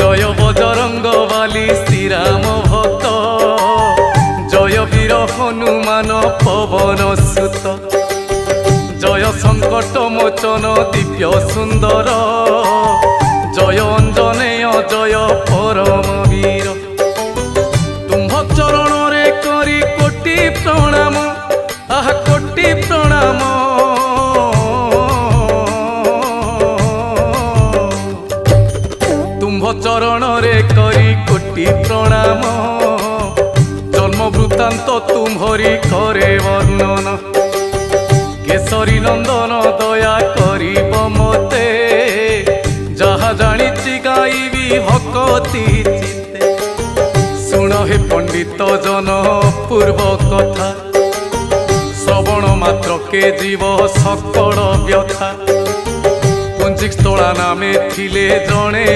জয় বজরঙ্গ বালি শ্রীরাম ভক্ত, জয় বীর হনুমান পবন সুত, জয় সংকট মোচন দিব্য সুন্দর, জয় অঞ্জনেয় জয় পরম বীর। তুম্ভ চরণরে করি কোটি প্রণাম, আহ কোটি প্রণাম। তুম্ভ চরণরে করি কোটি প্রণাম, জন্ম বৃত্তান্ত তুম্ভরি করে বর্ণন। কেশরী নন্দন দয়া করিব মতে, যাহা জানিছি গাইবি ভকতি চিত্তে। শুণ হে পণ্ডিত জন পূর্ব কথা, শ্রবণ মাত্রকে জীব সকল ব্যথা। পুঞ্জিক স্থলা নামে থিলে জଣେ